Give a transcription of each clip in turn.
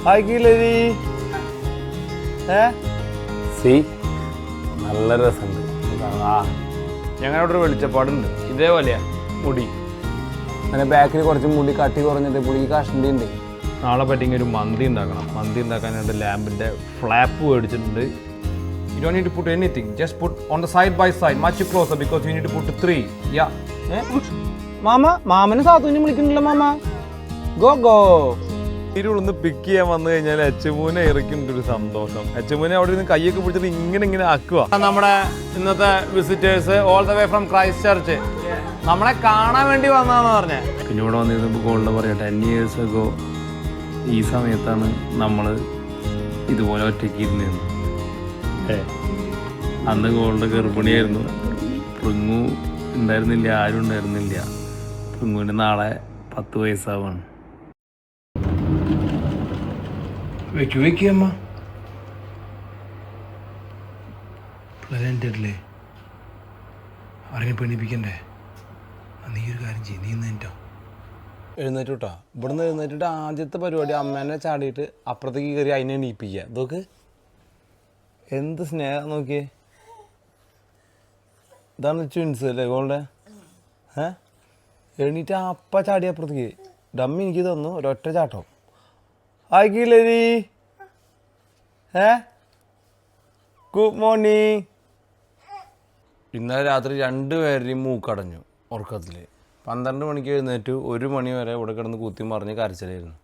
ആയിക്കില്ലി C നല്ല രസമുണ്ട്. ഞങ്ങളവിടെ ഒരു വെളിച്ചപ്പാടുണ്ട് ഇതേപോലെയാ മുടി. അങ്ങനെ ബാക്കിൽ കുറച്ച് മുടി കട്ടി കുറഞ്ഞിട്ട് പുള്ളിക്ക് കഷ്ണുണ്ട്. നാളെ പറ്റിയെങ്കിൽ ഒരു മന്തി ഉണ്ടാക്കണം. മന്തി ഉണ്ടാക്കാനായിട്ട് ലാമ്പിൻ്റെ ഫ്ലാപ്പ് മേടിച്ചിട്ടുണ്ട്. You don't need to put anything. Just put on the side by side, much closer because you need to put 3. Yeah. മാമനെ സാത്തുവിനെ വിളിക്കുന്നില്ല മാമ. Go go. ഇരുന്ന് പിക്ക് ചെയ്യാൻ വന്നു കഴിഞ്ഞാൽ എച്ചുമൂനെ ഇറക്കിണ്ടൊരു സന്തോഷം. എച്ചുമൂനെ അവിടെ നിന്ന് കൈയൊക്കെ പിടിച്ചിട്ട് ഇങ്ങനെ ആക്കുക. നമ്മുടെ ഇന്നത്തെ visitors all the way from Christchurch നമ്മളെ കാണാൻ വേണ്ടി വന്നതെന്ന് പറഞ്ഞേ. പിന്നെ ഇവിടെ വന്നിരുന്നപ്പോൾ ഗോൾഡ് പറയാം 10 years ago ഈ സമയത്താണ് നമ്മൾ ഇതുപോലെ ഒറ്റയ്ക്ക് ഇരുന്നിരുന്നത്. അന്ന് ഗോൾഡ് ഗർഭിണിയായിരുന്നു. പ്രിങ്ങു ഉണ്ടായിരുന്നില്ല, ആരും ഉണ്ടായിരുന്നില്ല. പ്രിങ്ങുവിന് നാളെ 10 വയസ്സാവാണ്. വെക്കമ്മ പ്ലസൻ്റല്ലേ അവരെ പെണിപ്പിക്കണ്ടേ? നീ ഒരു കാര്യം ചെയ്യും, നീ എഴുന്നേറ്റോ. എഴുന്നേറ്റ് കേട്ടോ. ഇവിടുന്ന് എഴുന്നേറ്റിട്ട് ആദ്യത്തെ പരിപാടി അമ്മേനെ ചാടിയിട്ട് അപ്പുറത്തേക്ക് കയറി അതിനെ എണീപ്പിക്കുക. ഇതൊക്കെ എന്ത് സ്നേഹം നോക്കിയേ. ഇതാണ് ട്വിൻസ് അല്ലേ ഗോൾഡ്? എണീറ്റ് അപ്പ ചാടി അപ്പുറത്തേക്ക്. ഡമ്മി എനിക്ക് തന്നു ഒരൊറ്റ ചാട്ടം. ആയിക്കില്ലി ഗുഡ് മോർണിംഗ്. ഇന്നലെ രാത്രി 2 പേരുടെയും മൂക്കടഞ്ഞു ഉറക്കത്തിൽ. 12 മണിക്ക് എഴുന്നേറ്റു. 1 മണി വരെ ഇവിടെ കിടന്ന് കുത്തി മറിഞ്ഞ് കരച്ചിലായിരുന്നു.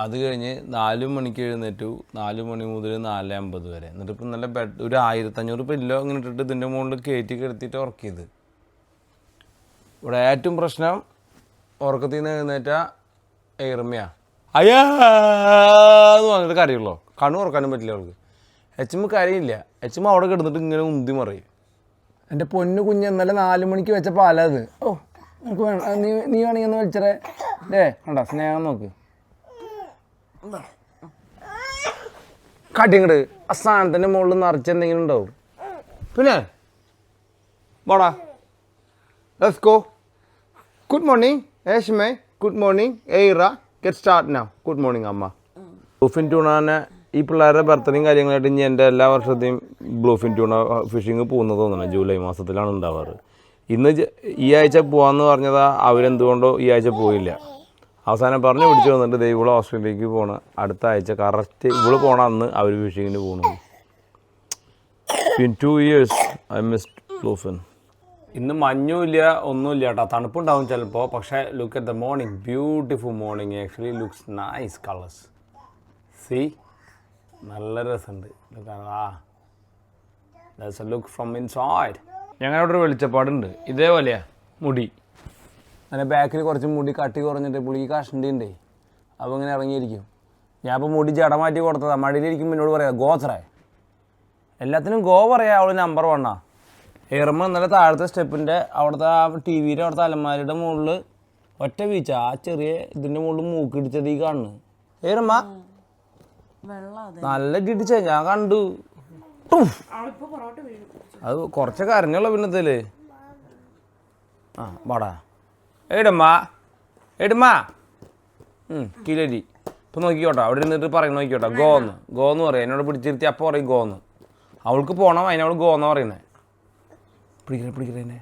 അത് കഴിഞ്ഞ് 4 മണിക്ക് എഴുന്നേറ്റു. 4 മണി മുതൽ 4:50 വരെ. എന്നിട്ട് ഇപ്പം നല്ല ബെഡ് ഒരു 1500 പില്ലോ ഇങ്ങനെ ഇട്ടിട്ട് ഇതിൻ്റെ മുകളിൽ കയറ്റി കിടത്തിയിട്ട് ഉറക്കിയത്. ഇവിടെ ഏറ്റവും പ്രശ്നം ഉറക്കത്തിൽ നിന്ന് എഴുന്നേറ്റ ഏർമയാ അയ്യാന്ന് പറഞ്ഞിട്ട് കരയുള്ളൂ. കണ്ണു തുറക്കാനും പറ്റില്ല അവൾക്ക്. എച്ചുമ്മ കരയില്ല. എച്ചുമ്മ അവിടെ കിടന്നിട്ട് ഇങ്ങനെ ഉന്തി മറിയും. എൻ്റെ പൊന്നു കുഞ്ഞ് ഇന്നലെ 4 മണിക്ക് വെച്ച പാലത്. ഓ നമുക്ക് വേണം, നീ വേണമെങ്കിൽ ഒന്ന് വലിച്ചറേ കണ്ട സ്നേഹം നോക്ക്. കട്ടിങ്ങട് ആ സ്ഥാനത്തിൻ്റെ മുകളിൽ നിറച്ചെന്തെങ്കിലും ഉണ്ടാവും. പിന്നെ പോടാ ലെറ്റ്സ് ഗോ. ഗുഡ് മോർണിംഗ് ഏഷ്മേ. ഗുഡ് മോർണിംഗ് എയ്റ. Get start now. Good morning അമ്മ. ബ്ലൂഫിൻ ട്യൂണാനെ ഈ പിള്ളേരുടെ ബർത്ത്ഡേയും കാര്യങ്ങളായിട്ട് ഇനി എൻ്റെ എല്ലാ വർഷത്തെയും ബ്ലൂഫിൻ ട്യൂണ ഫിഷിങ് പോകുന്നത് തോന്നണം. ജൂലൈ മാസത്തിലാണ് ഉണ്ടാവാറ്. ഇന്ന് ഈ ആഴ്ച പോകാമെന്ന് പറഞ്ഞതാ. അവരെന്തുകൊണ്ടോ ഈ ആഴ്ച പോയില്ല. അവസാനം പറഞ്ഞു പിടിച്ച് വന്നിട്ട് ഇവള് ഓസ്ട്രേലിയക്ക് പോകണം അടുത്ത ആഴ്ച. കറക്റ്റ് ഇവള് പോകണ അന്ന് അവർ ഫിഷിങ്ങിന് പോകണം. In 2 years I missed Bluefin. ഇന്ന് മഞ്ഞുമില്ല ഒന്നുമില്ല കേട്ടോ. തണുപ്പുണ്ടാവും ചിലപ്പോൾ. പക്ഷേ look at the morning. Beautiful morning. Actually looks nice colours. C നല്ല രസമുണ്ട്. That's A look from inside. ഞങ്ങളവിടെ ഒരു വെളിച്ചപ്പാടുണ്ട് ഇതേപോലെയാ മുടി. അങ്ങനെ ബാക്കിൽ കുറച്ച് മുടി കട്ടി കുറഞ്ഞിട്ട് പുള്ളിക്ക് കഷ്ണുണ്ടേ. അപ്പോൾ ഇങ്ങനെ ഇറങ്ങിയിരിക്കും. ഞാൻ ഇപ്പോൾ മുടി ജട മാറ്റി കൊടുത്തതാണ്. മടിയിലിരിക്കുമ്പോൾ എന്നോട് പറയാം ഗോത്രേ. എല്ലാത്തിനും ഗോ പറയാം. അവൾ നമ്പർ 1 ഏറുമ്പോൾ ഇന്നലെ താഴത്തെ സ്റ്റെപ്പിൻ്റെ അവിടുത്തെ ആ ടി വിയുടെ അവിടുത്തെ അലമാരിയുടെ മുകളിൽ ഒറ്റ വീഴ്ച ആ ചെറിയ ഇതിൻ്റെ മുകളിൽ മൂക്കിടിച്ചത് ഈ കാണുന്നു. ഏറമ്മ നല്ല കിടിച്ച ഞാൻ കണ്ടു. അത് കുറച്ചൊക്കെ അറിഞ്ഞുള്ള പിന്നത്തേല്. ആ വാടാ ഏടമ്മ ഏടുമ്മ കിലരി. ഇപ്പം നോക്കിക്കോട്ടോ അവിടെ ഇരുന്നിട്ട് പറയും നോക്കിക്കോട്ടോ ഗോന്ന് പറയാം. എന്നോട് പിടിച്ചിരുത്തി അപ്പോൾ പറയും ഗോന്ന്. അവൾക്ക് പോകണം അതിനവൾ ഗോന്ന് പറയുന്നത്. പിടിക്കണേ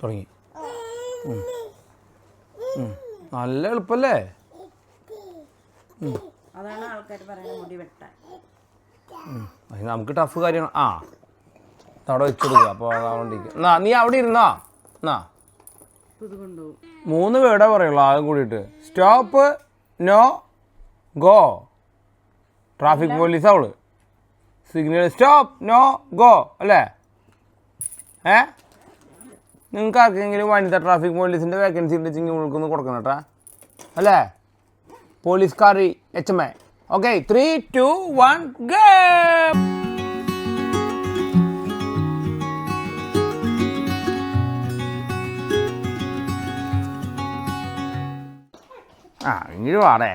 തുടങ്ങി. നല്ല എളുപ്പല്ലേ? നമുക്ക് ടഫ് കാര്യമാണ്. ആ അവിടെ വെച്ചെടുക്കുക. അപ്പോൾ എന്നാ നീ അവിടെ ഇരുന്നോ. എന്നാ 3 വേർഡേ പറയുള്ളൂ ആദ്യം കൂടിയിട്ട്. Stop, no, go. Traffic police അവള്. സിഗ്നൽ സ്റ്റോപ്പ്, നോ, ഗോ അല്ലേ? നിങ്ങൾക്ക് ആർക്കെങ്കിലും വനിതാ ട്രാഫിക് പോലീസിൻ്റെ വേക്കൻസി ഉണ്ടെങ്കിൽ നിങ്ങൾക്കൊന്ന് കൊടുക്കണം കേട്ടാ അല്ലേ? പോലീസുകാരി HMA. Okay 3, 2, 1 go. ഇങ്ങനെ വാടേ.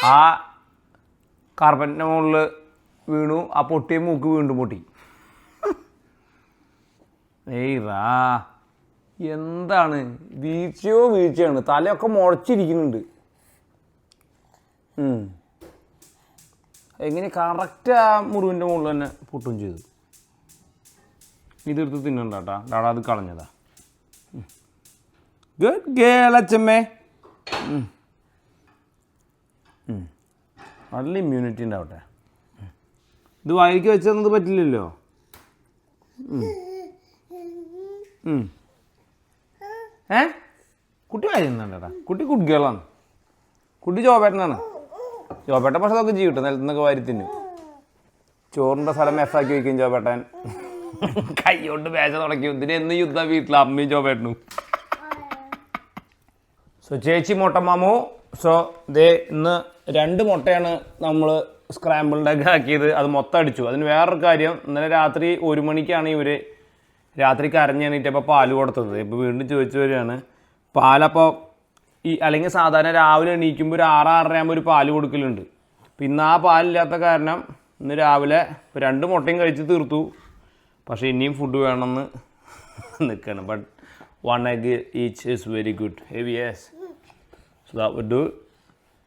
ആ കാർപ്പറ്റിൻ്റെ മുകളിൽ വീണു, ആ പൊട്ടിയ മൂക്ക് വീണ്ടും പൊട്ടി. ഏയ്റാ എന്താണ് വീഴ്ചയാണ്, തലയൊക്കെ മുളച്ചിരിക്കുന്നുണ്ട്. എങ്ങനെ കറക്റ്റ് ആ മുറിവിൻ്റെ മുകളിൽ തന്നെ പൊട്ടും ചെയ്തു. ഇതെടുത്ത് തിന്നണ്ട കേട്ടാ, ഡാടാ അത് കളഞ്ഞതാ. Good girl അച്ചമ്മേ. നല്ല ഇമ്മ്യൂണിറ്റി ഉണ്ടാവട്ടെ. ഇത് വായിക്ക് വെച്ച് തന്നത് പറ്റില്ലല്ലോ. കുട്ടി വായിക്കുന്നുണ്ടേട്ടാ, കുട്ടി ഗുഡ് ഗേളാണ്. കുട്ടി ജോബേട്ടനാണ്. ജോബേട്ടൻ പക്ഷെ അതൊക്കെ ചെയ്യും കേട്ടോ, നിലത്തുനിന്നൊക്കെ വാരി തിന്നും. ചോറിൻ്റെ സ്ഥലം മെസ്സാക്കി വയ്ക്കും ജോബേട്ടൻ. കൈ കൊണ്ട് വേശ തുടക്കി. ഇതിന് എന്ന് യുദ്ധം വീട്ടിൽ അമ്മയും ജോബേട്ടനും. സോ ചേച്ചി മുട്ടമാമു. സോ ദേ ഇന്ന് 2 മുട്ടയാണ് നമ്മൾ സ്ക്രാമ്പിളിൻ്റെ ഒക്കെ ആക്കിയത്. അത് മൊത്തം അടിച്ചു. അതിന് വേറൊരു കാര്യം, ഇന്നലെ രാത്രി 1 മണിക്കാണ് ഇവർ രാത്രി കരഞ്ഞെണീറ്റപ്പോൾ പാല് കൊടുത്തത്. ഇപ്പോൾ വീണ്ടും ചോദിച്ചു വരികയാണ് പാലപ്പോൾ അല്ലെങ്കിൽ സാധാരണ രാവിലെ എണീക്കുമ്പോൾ ഒരു 6-6:30 ആകുമ്പോൾ ഒരു പാല് കൊടുക്കലുണ്ട്. പിന്നെ ആ പാലില്ലാത്ത കാരണം ഇന്ന് രാവിലെ 2 മുട്ടയും കഴിച്ച് തീർത്തു. പക്ഷേ ഇനിയും ഫുഡ് വേണമെന്ന് നിൽക്കണം. But 1 egg each is very good. Heavy, yes. So that would do.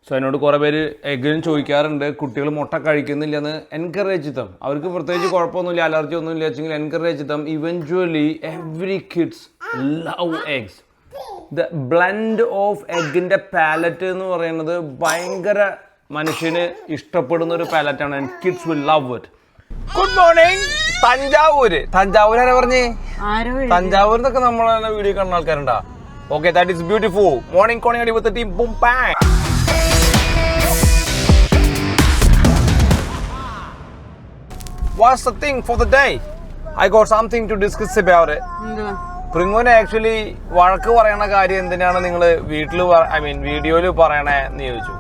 So എന്നോട് കുറേ പേര് എഗ്ഗിനും ചോദിക്കാറുണ്ട്, കുട്ടികൾ മുട്ട കഴിക്കുന്നില്ലെന്ന്. എൻകറേജ് ചെയ്തം, അവർക്ക് പ്രത്യേകിച്ച് കുഴപ്പമൊന്നുമില്ല, അലർജി ഒന്നും ഇല്ല വെച്ചെങ്കിൽ എൻകറേജ് ചെയ്തം. Eventually every kids love eggs. The blend of എഗ്ഗിൻ്റെ പാലറ്റ് എന്ന് പറയുന്നത് ഭയങ്കര മനുഷ്യന് ഇഷ്ടപ്പെടുന്ന ഒരു പാലറ്റാണ്. And kids will love it. Good morning. Thanjavur ആരാ പറഞ്ഞേ? തഞ്ചാവൂരിൽ നിന്നൊക്കെ നമ്മളെ വീഡിയോ കാണുന്ന ആൾക്കാരുണ്ടാ. Okay, that is beautiful. Morning കോണിംഗ് അടി വിത്ത് ടീം ബൂം പാങ്. What's the thing for the day? I got something to discuss about it. പ്രിങ്ങുവിന് ആക്ച്വലി വഴക്ക് പറയണ കാര്യം എന്തിനാണ് നിങ്ങൾ വീട്ടിൽ വീഡിയോയിൽ പറയണേ എന്ന് ചോദിച്ചു.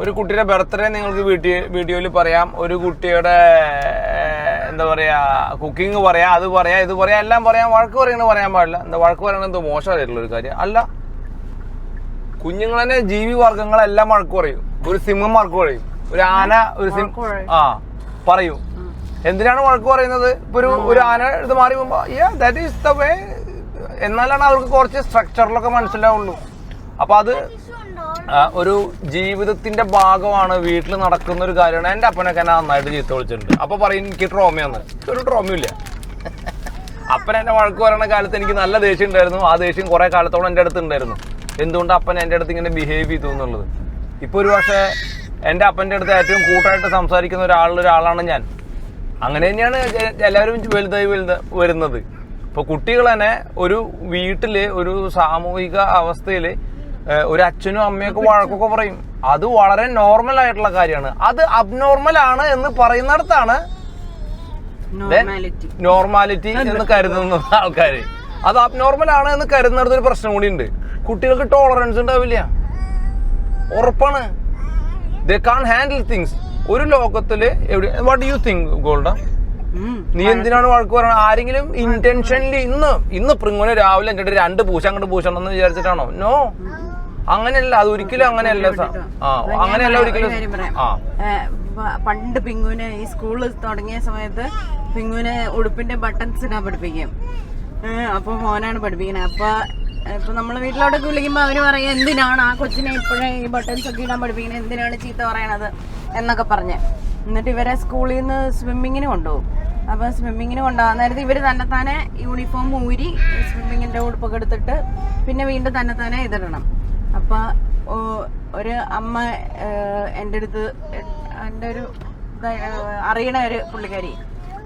ഒരു കുട്ടിയുടെ ബർത്ത്ഡേ നിങ്ങൾക്ക് വീഡിയോയിൽ പറയാം, ഒരു കുട്ടിയുടെ എന്താ പറയുക കുക്കിംഗ് പറയാം, അത് പറയാം, ഇത് പറയാം, എല്ലാം പറയാം. വഴക്ക് പറയണത് പറയാൻ പാടില്ല. എന്താ വഴക്ക് പറയണത് എന്തോ മോശമായിട്ടുള്ളൊരു കാര്യം അല്ല. കുഞ്ഞുങ്ങളെ ജീവി വർഗ്ഗങ്ങളെല്ലാം വഴക്ക് പറയും. ഒരു സിംഹം വഴക്ക് പറയും, ഒരു ആന പറയും. എന്തിനാണ് വഴക്ക് പറയുന്നത്? ഇപ്പൊ ഒരു ആന ഇത് മാറി പോകുമ്പോ ദാറ്റ് ഈസ് ദ വേ എന്നാലാണ് അവർക്ക് കുറച്ച് സ്ട്രക്ചറിലൊക്കെ മനസ്സിലാവുള്ളൂ. അപ്പൊ അത് ഒരു ജീവിതത്തിന്റെ ഭാഗമാണ്, വീട്ടിൽ നടക്കുന്ന ഒരു കാര്യമാണ്. എൻ്റെ അപ്പനൊക്കെ എന്നെ നന്നായിട്ട് ചീത്ത വിളിച്ചിട്ടുണ്ട്. അപ്പൊ പറയും എനിക്ക് ട്രോമയാന്ന്. ഒരു ട്രോമയില്ല. അപ്പൻ എന്നെ വഴക്ക് പറയുന്ന കാലത്ത് എനിക്ക് നല്ല ദേഷ്യം ഉണ്ടായിരുന്നു. ആ ദേഷ്യം കുറെ കാലത്തോളം എൻ്റെ അടുത്ത് ഉണ്ടായിരുന്നു. എന്തുകൊണ്ട് അപ്പൻ എൻ്റെ അടുത്ത് ഇങ്ങനെ ബിഹേവ് ചെയ്തു എന്നുള്ളത്. ഇപ്പൊ ഒരു പക്ഷേ എൻ്റെ അപ്പൻ്റെ അടുത്ത് ഏറ്റവും കൂട്ടായിട്ട് സംസാരിക്കുന്ന ഒരാളാണ് ഞാൻ. അങ്ങനെ തന്നെയാണ് എല്ലാവരും വലുതായി വരുന്നത്. ഇപ്പോൾ കുട്ടികൾ തന്നെ ഒരു വീട്ടിൽ ഒരു സാമൂഹിക അവസ്ഥയിൽ ഒരു അച്ഛനും അമ്മയൊക്കെ വഴക്കൊക്കെ പറയും. അത് വളരെ നോർമൽ ആയിട്ടുള്ള കാര്യമാണ്. അത് അബ്നോർമൽ ആണ് എന്ന് പറയുന്നിടത്താണ് നോർമാലിറ്റി എന്ന് കരുതുന്ന ആൾക്കാർ. അത് അബ്നോർമൽ ആണ് എന്ന് കരുതുന്നിടത്ത് ഒരു പ്രശ്നം കൂടി ഉണ്ട്. കുട്ടികൾക്ക് ടോളറൻസ് ഉണ്ടാവില്ല, ഉറപ്പാണ്. They can't handle things. ഒരു ലോകത്തില് എവിടെ what do you think Golda? നീ എന്തിനാണ് വഴക്ക് പറയണത്? ആരെങ്കിലും ഇന്റൻഷനലി ഇന്ന് പ്രിങ്ങോനെ രാവിലെ എന്നിട്ട് 2 പൂച്ച അങ്ങോട്ട് പൂശണമെന്ന് വിചാരിച്ചിട്ടാണോ? നോ, അങ്ങനെയല്ല. അത് ഒരിക്കലും അങ്ങനെയല്ല. അങ്ങനെയല്ല ഒരിക്കലും. പണ്ട് പിങ്ങുവിന് ഈ സ്കൂളിൽ തുടങ്ങിയ സമയത്ത് പിങ്ങുവിന് ഉടുപ്പിന്റെ ബട്ടൺസ് ഇടാൻ പഠിപ്പിക്കും. അപ്പൊ മോനാണ് പഠിപ്പിക്കുന്നത്. ഇപ്പൊ നമ്മള് വീട്ടിലോട്ടൊക്കെ വിളിക്കുമ്പോ അവര് പറയും എന്തിനാണ് ആ കൊച്ചിനെ ഇപ്പോഴേ ഈ ബട്ടൺസ് ഒക്കെ ഇടാൻ പഠിപ്പിക്കുന്നത്, എന്തിനാണ് ചീത്ത പറയണത് എന്നൊക്കെ പറഞ്ഞ്. എന്നിട്ട് ഇവരെ സ്കൂളിൽ നിന്ന് സ്വിമ്മിങ്ങിന് കൊണ്ടുപോകും. അപ്പൊ സ്വിമ്മിങ്ങിന് കൊണ്ടുപോകാൻ നേരത്തെ ഇവര് തന്നെത്താനെ യൂണിഫോം ഊരി സ്വിമ്മിങ്ങിന്റെ ഉടുപ്പൊക്കെ എടുത്തിട്ട് പിന്നെ വീണ്ടും തന്നെത്താനെ ഇതിടണം. അപ്പൊ ഒരു അമ്മ എൻ്റെ അടുത്ത്, എൻ്റെ ഒരു അറിയണ ഒരു പുള്ളിക്കാരി,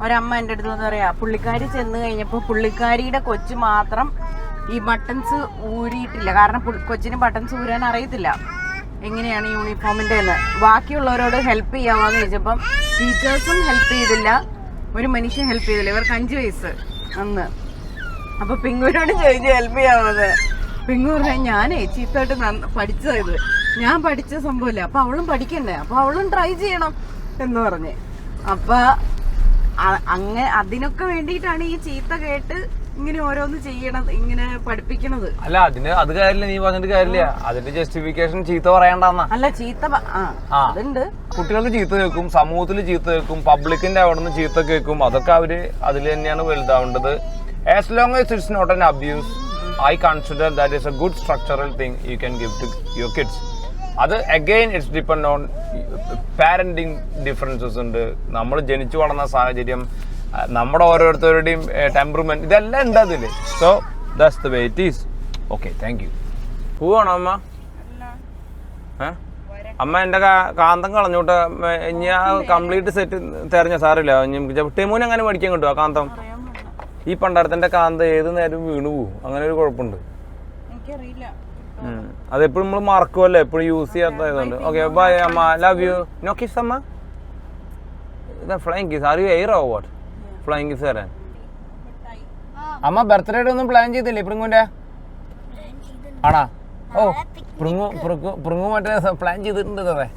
ഒരമ്മ എൻ്റെ അടുത്ത് എന്ന് പറയാ, പുള്ളിക്കാരി ചെന്ന് കഴിഞ്ഞപ്പോൾ പുള്ളിക്കാരിയുടെ കൊച്ചു മാത്രം ഈ ബട്ടൺസ് ഊരിയിട്ടില്ല. കാരണം കൊച്ചിന് ബട്ടൺസ് ഊരാൻ അറിയത്തില്ല എങ്ങനെയാണ് യൂണിഫോമിൻ്റെ എന്ന്. ബാക്കിയുള്ളവരോട് ഹെൽപ്പ് ചെയ്യാമെന്ന് ചോദിച്ചപ്പം ടീച്ചേഴ്സും ഹെൽപ്പ് ചെയ്തില്ല, ഒരു മനുഷ്യൻ ഹെൽപ്പ് ചെയ്തില്ല. ഇവർക്ക് 5 വയസ്സ് അന്ന്. അപ്പൊ പിങ്ങൂരോട് ചോദിച്ചു ഹെൽപ്പ് ചെയ്യാമെന്നത്. പിങ്ങു പറഞ്ഞാൽ ഞാനേ ചീത്തായിട്ട് പഠിച്ചത്, ഞാൻ പഠിച്ച സംഭവമില്ല, അപ്പൊ അവളും പഠിക്കണ്ടേ, അപ്പൊ അവളും ട്രൈ ചെയ്യണം എന്ന് പറഞ്ഞ്. അപ്പൊ അതിനൊക്കെ വേണ്ടിയിട്ടാണ് ഈ ചീത്ത കേട്ട് ഇങ്ങനെ ഓരോന്ന് ചെയ്യണത്, ഇങ്ങനെ പഠിപ്പിക്കണത്. അല്ല അത് കാര്യമില്ല, നീ പറഞ്ഞിട്ട് കാര്യമില്ല. അതിന്റെ ജസ്റ്റിഫിക്കേഷൻ ചീത്ത പറയണ്ടെന്നാ. അല്ല ചീത്ത അതുണ്ട്. കുട്ടികൾക്ക് ചീത്ത കേൾക്കും, സമൂഹത്തിൽ ചീത്ത കേൾക്കും, പബ്ലിക്കിന്റെ അവിടെ നിന്ന് ചീത്ത കേൾക്കും. അതൊക്കെ അവര് അതിൽ തന്നെയാണ് വലുതാവേണ്ടത്. As long as it's not an abuse, I consider that is a good structural thing you can give to your kids. അത് again it's depend on parenting differences ഉണ്ട്. നമ്മൾ ജനിച്ചു വളർന്ന സാഹചര്യം, നമ്മുടെ ഓരോരുത്തരുടെയും ടെമ്പർമെന്റ്, ഇതെല്ലാം ഉണ്ട് അതില്. So that's the way it is. Okay, thank you. പോവാണോ അമ്മ? അമ്മ എന്റെ കാന്തം കളഞ്ഞോട്ടെ. ഇനി ആ കംപ്ലീറ്റ് സെറ്റ് തെരഞ്ഞ സാറില്ല. ടെമൂന് അങ്ങനെ പഠിക്കാൻ കിട്ടും ആ കാന്തം. ഈ പണ്ടാരത്തിന്റെ കാന്തം ഏത് നേരം വീണു പോവും, അങ്ങനെ ഒരു കുഴപ്പമുണ്ട്. അതെപ്പോഴും നമ്മൾ മറക്കുമല്ലോ, എപ്പോഴും യൂസ് ചെയ്യാത്തതുകൊണ്ട്. ഓക്കെ, ബൈ അമ്മ, ലവ് യു. നോ കിസ് അമ്മ. Flying kiss. Are you air over flying kiss തരാൻ? അമ്മ ബർത്ത്ഡേ ഒന്നും പ്ലാൻ ചെയ്തില്ലേ പ്രിങ്ങുന്റെ? ആണാ? ഓ, പ്രിങ്ങു മറ്റേ പ്ലാൻ ചെയ്തിട്ടുണ്ട്. അതെ,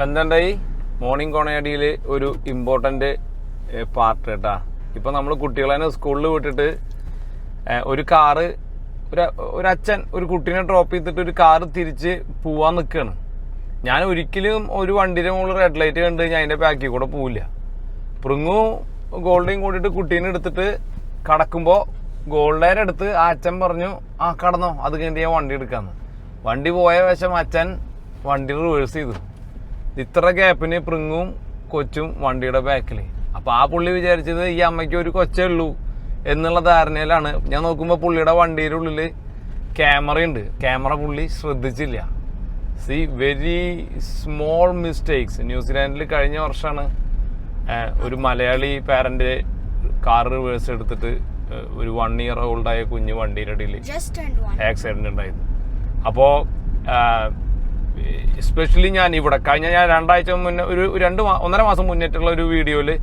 എന്താണ്ടായി മോർണിംഗ് കോണയടിയിൽ ഒരു ഇമ്പോർട്ടന്റ് പാർട്ട് കേട്ടാ. ഇപ്പൊ നമ്മൾ കുട്ടികളെ സ്കൂളിൽ വിട്ടിട്ട് ഒരു കാറ്, ഒരു അച്ഛൻ ഒരു കുട്ടീനെ ഡ്രോപ്പ് ചെയ്തിട്ട് ഒരു കാറ് തിരിച്ച് പോവാൻ നിൽക്കുകയാണ്. ഞാൻ ഒരിക്കലും ഒരു വണ്ടിയുടെ മുകളിൽ റെഡ് ലൈറ്റ് കണ്ടു കഴിഞ്ഞാൽ അതിന്റെ ബാക്കിൽ കൂടെ പോവില്ല. പ്രിങ്ങു ഗോൾഡേയും കൂടിയിട്ട് കുട്ടീനെ എടുത്തിട്ട് കടക്കുമ്പോൾ ഗോൾഡേരെ അടുത്ത് ആ അച്ഛൻ പറഞ്ഞു, ആ കടന്നോ, അത് കഴിഞ്ഞ് ഞാൻ വണ്ടി എടുക്കാന്ന്. വണ്ടി പോയ വശം അച്ഛൻ വണ്ടി റിവേഴ്സ് ചെയ്തു. ഇത്ര ഗ്യാപ്പിന് പ്രിങ്ങും കൊച്ചും വണ്ടിയുടെ ബാക്കിൽ. അപ്പൊ ആ പുള്ളി വിചാരിച്ചത് ഈ അമ്മയ്ക്ക് ഒരു കൊച്ചേ ഉള്ളൂ എന്നുള്ള ധാരണയിലാണ്. ഞാൻ നോക്കുമ്പോൾ പുള്ളിയുടെ വണ്ടിയുടെ ഉള്ളില് ക്യാമറയുണ്ട്. ക്യാമറ പുള്ളി ശ്രദ്ധിച്ചില്ല. See very small mistakes. ന്യൂസിലാൻഡിൽ കഴിഞ്ഞ വർഷമാണ് ഒരു മലയാളി പാരന്റ് കാർ റിവേഴ്സ് എടുത്തിട്ട് ഒരു 1 year ഓൾഡായ കുഞ്ഞ് വണ്ടിയുടെ ഇടയിൽ ആക്സിഡന്റ് ഉണ്ടായത്. അപ്പോ എസ്പെഷ്യലി ഞാൻ ഇവിടെ കഴിഞ്ഞ 2 ആഴ്ച മുന്നേ ഒരു 1.5 മാസം മുന്നേറ്റുള്ള ഒരു വീഡിയോയില്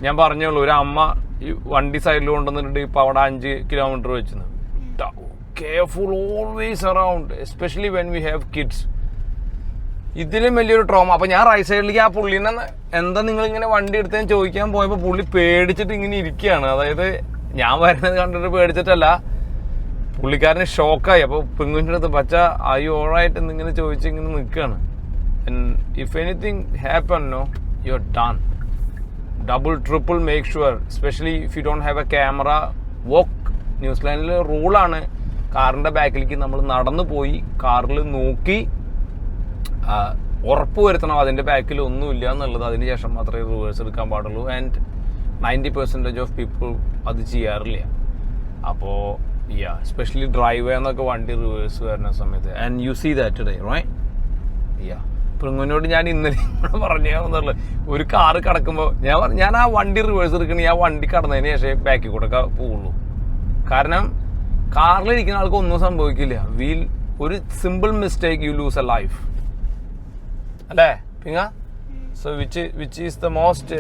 ഞാൻ പറഞ്ഞുള്ളൂ, ഒരു അമ്മ ഈ വണ്ടി സൈഡിൽ കൊണ്ടുവന്നിട്ട് ഇപ്പൊ അവിടെ 5 kilometer വെച്ചു. Careful always around, especially when we have kids. ഇതിലും വലിയൊരു ട്രോമ. അപ്പൊ ഞാൻ റൈറ്റ് സൈഡിലേക്ക് ആ പുള്ളിനെ എന്താ നിങ്ങൾ ഇങ്ങനെ വണ്ടി എടുത്തതെന്ന് ചോദിക്കാൻ പോയപ്പോ പുള്ളി പേടിച്ചിട്ട് ഇങ്ങനെ ഇരിക്കുകയാണ്. അതായത് ഞാൻ വരുന്നത് കണ്ടിട്ട് പേടിച്ചിട്ടല്ല, പുള്ളിക്കാരന് ഷോക്കായി. അപ്പൊ പെങ്കുവിൻ്റെ അടുത്ത് പച്ച ആയി ഓൾറൈറ്റ് എന്നിങ്ങനെ ചോദിച്ച് ഇങ്ങനെ നിൽക്കുകയാണ്. If anything happen no you are done. Double triple make sure, especially if you don't have a camera walk. ന്യൂസിലാൻഡിൽ റൂളാണ്, കാറിന്റെ ബാക്കിലേക്ക് നമ്മൾ നടന്നു പോയി കാറിൽ നോക്കി ഉറപ്പ് വരുത്തണം അതിന്റെ ബാക്കിൽ ഒന്നുമില്ല എന്നുള്ളത്. അതിനുശേഷം മാത്രമേ റിവേഴ്സ് എടുക്കാൻ പാടുള്ളൂ. ആൻഡ് 90% ഓഫ് പീപ്പിൾ അത് ചെയ്യാറില്ല. അപ്പോൾ എസ്പെഷ്യലി ഡ്രൈവ് എന്നൊക്കെ വണ്ടി റിവേഴ്സ് വരുന്ന സമയത്ത്. And you see that today right. പ്രിങ്ങുവിനോട് ഞാൻ ഇന്നലെ പറഞ്ഞുള്ളത്, ഒരു കാറ് കടക്കുമ്പോൾ ഞാൻ ആ വണ്ടി റിവേഴ്സ് എടുക്കണേ ആ വണ്ടി കടന്നതിന് ശേഷം ബാക്കിൽ കൂടെ പോവുള്ളൂ. കാരണം കാറിലിരിക്കുന്ന ആൾക്ക് ഒന്നും സംഭവിക്കില്ല. ഒരു simple mistake you lose a life, അല്ലേ പിങ്ങ? So which is the most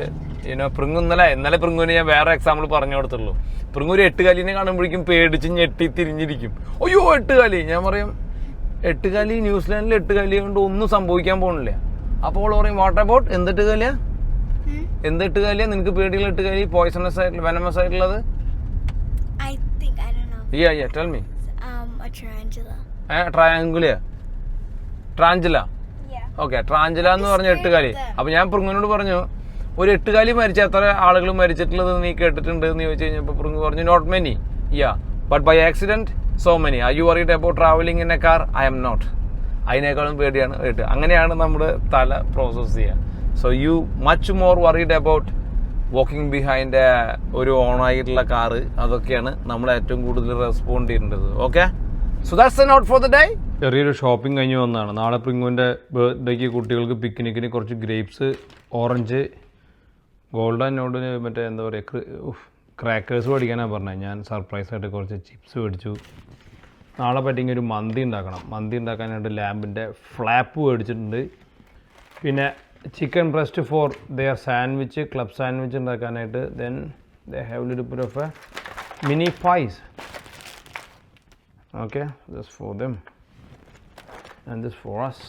പ്രിങ്ങു. ഇന്നലെ പ്രിങ്ങുവിന് ഞാൻ വേറെ എക്സാമ്പിൾ പറഞ്ഞു കൊടുത്തുള്ളൂ. പ്രിങ്ങു ഒരു 8 കാലിനെ കാണുമ്പോഴേക്കും പേടിച്ച് ഞെട്ടി തിരിഞ്ഞിരിക്കും. അയ്യോ 8 കാലി. ഞാൻ പറയും 8 കാലി, ന്യൂസിലാൻഡിൽ 8 കാലി കൊണ്ട് ഒന്നും സംഭവിക്കാൻ പോകുന്നില്ല. അപ്പോൾ പറയും വാട്ട് അബൌട്ട് എന്ത് 8 കാലിയാ, എന്ത് 8 കാലിയാ നിനക്ക് പേടിയുള്ള 8 കാലി, പോയ്സണസ് ആയിട്ടുള്ള വെനമസ് ആയിട്ടുള്ളത്? Yeah, tell me. A tarantula. Triangula. Tarantula. ഓക്കെ, ട്രാഞ്ചല എന്ന് പറഞ്ഞ 8 കാലി. അപ്പൊ ഞാൻ പ്രിങ്ങുവിനോട് പറഞ്ഞു, ഒരു 8 കാലി മരിച്ച എത്ര ആളുകൾ മരിച്ചിട്ടുള്ളത് നീ കേട്ടിട്ടുണ്ട് എന്ന് ചോദിച്ചു കഴിഞ്ഞപ്പോൾ പ്രിങ്ങു പറഞ്ഞു not many. But by accident so many. Are you worried about travelling in a car? I am not. അതിനേക്കാളും പേടിയാണ് കേട്ട്. അങ്ങനെയാണ് നമ്മുടെ തല പ്രോസസ് ചെയ്യുക. So you much more worried about walking behind ഒരു ഓണായിട്ടുള്ള കാറ്. അതൊക്കെയാണ് നമ്മൾ ഏറ്റവും കൂടുതൽ റെസ്പോണ്ട് ചെയ്യേണ്ടത്. Okay, so that's a note for the day. ചെറിയൊരു ഷോപ്പിംഗ് കഴിഞ്ഞ് വന്നതാണ്. നാളെ പ്രിങ്ങുവിൻ്റെ ബർത്ത്ഡേക്ക് കുട്ടികൾക്ക് പിക്നിക്കിന് കുറച്ച് ഗ്രേപ്സ്, ഓറഞ്ച്, ഗോൾഡൻ നോഡിന് മറ്റേ എന്താ പറയുക ക്രാക്കേഴ്സ് മേടിക്കാനാണ് പറഞ്ഞത്. ഞാൻ സർപ്രൈസായിട്ട് കുറച്ച് ചിപ്സ് മേടിച്ചു. നാളെ പറ്റിയെങ്കിൽ ഒരു മന്തി ഉണ്ടാക്കണം. മന്തി ഉണ്ടാക്കാനായിട്ട് ലാമ്പിൻ്റെ ഫ്ലാപ്പ് മേടിച്ചിട്ടുണ്ട്. പിന്നെ chicken breast for their sandwich, club sandwich ഉണ്ടാക്കാനായിട്ട്. Then they have little bit of a mini pies. Okay, this for them and this for us.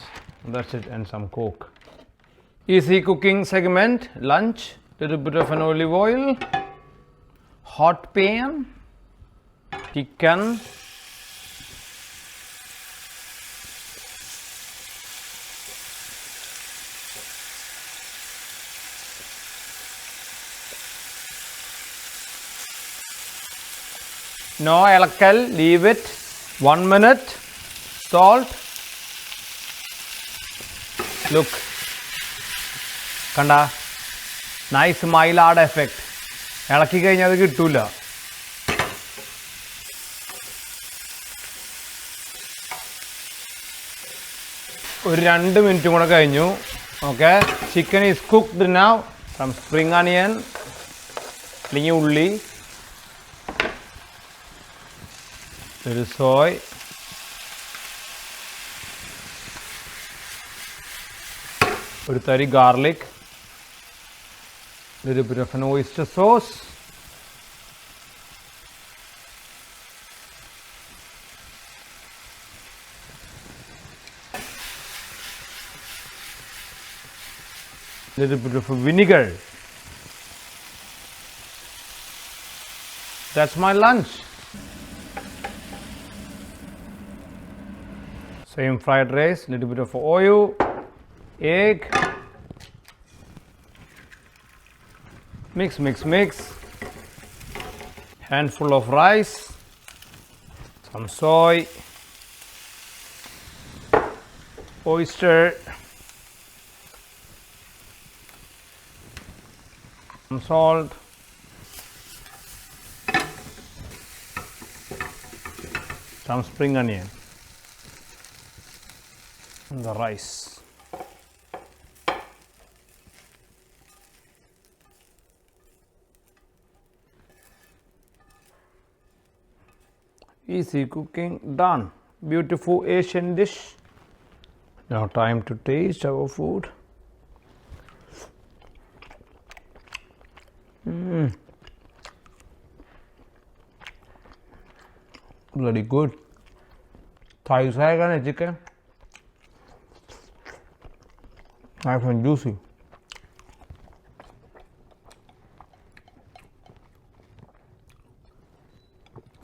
That's it, and some coke. Easy cooking segment, lunch, little bit of an olive oil. hot pan, chicken, no ഇളക്കൽ, leave it 1 minute, salt, look, കണ്ട nice മൈലാഡ് effect. ഇളക്കി കഴിഞ്ഞാൽ അത് കിട്ടൂല. ഒരു 2 മിനിറ്റും കൂടെ കഴിഞ്ഞു. Okay, chicken is cooked now. From spring onion അല്ലെങ്കിൽ ഉള്ളി, ഒരു സോയ്, ഒരു തരി garlic, little bit of an oyster sauce, little bit of a vinegar. That's my lunch. Same fried rice, little bit of oil, egg, mix, handful of rice, some soy, oyster, some salt, some spring onion, and the rice. Easy cooking done. Beautiful Asian dish. Now time to taste our food. Bloody good. Thighs है chicken. Nice and juicy.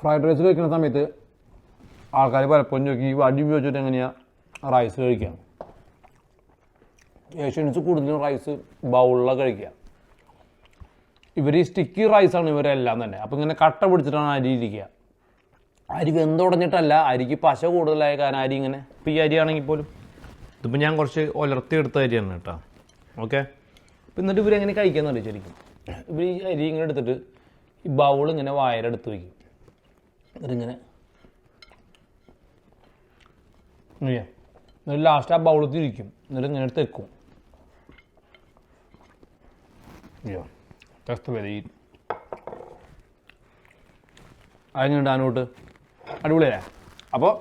Fried rice കഴിക്കുന്ന സമയത്ത് ആൾക്കാർ പലപ്പോഴും ചോദിക്കും ഈ വടി ഉപയോഗിച്ചിട്ട് എങ്ങനെയാണ് റൈസ് കഴിക്കാം. ഏഷ്യൻസ് കൂടുതലും റൈസ് ബൗളിലാണ് കഴിക്കുക. ഇവർ ഈ സ്റ്റിക്കി റൈസാണ് ഇവരെല്ലാം തന്നെ. അപ്പോൾ ഇങ്ങനെ കട്ട പിടിച്ചിട്ടാണ് അരി ഇരിക്കുക. അരി വെന്തുടഞ്ഞിട്ടല്ല, അരിക്ക് പശ കൂടുതലായ കാരണം അരി ഇങ്ങനെ. ഇപ്പോൾ ഈ അരിയാണെങ്കിൽ പോലും ഇതിപ്പോൾ ഞാൻ കുറച്ച് ഉലർത്തി എടുത്ത അരിയാണ് കേട്ടോ. ഓക്കെ, അപ്പോൾ എന്നിട്ട് ഇവരെങ്ങനെ കഴിക്കാമെന്ന് അറിയാം ശരിക്കും. ഇവർ ഈ അരി ഇങ്ങനെ എടുത്തിട്ട് ഈ ബൗൾ ഇങ്ങനെ വായരെടുത്ത് വയ്ക്കും. എന്നിട്ടിങ്ങനെ എന്നിട്ട് ലാസ്റ്റ് ആ ബൗളിൽ തിരിക്കും. എന്നിട്ട് ഇങ്ങനെ എടുത്ത് വെക്കും. അതിനിടാനോട്ട് അടിപൊളിയല്ലേ. അപ്പോൾ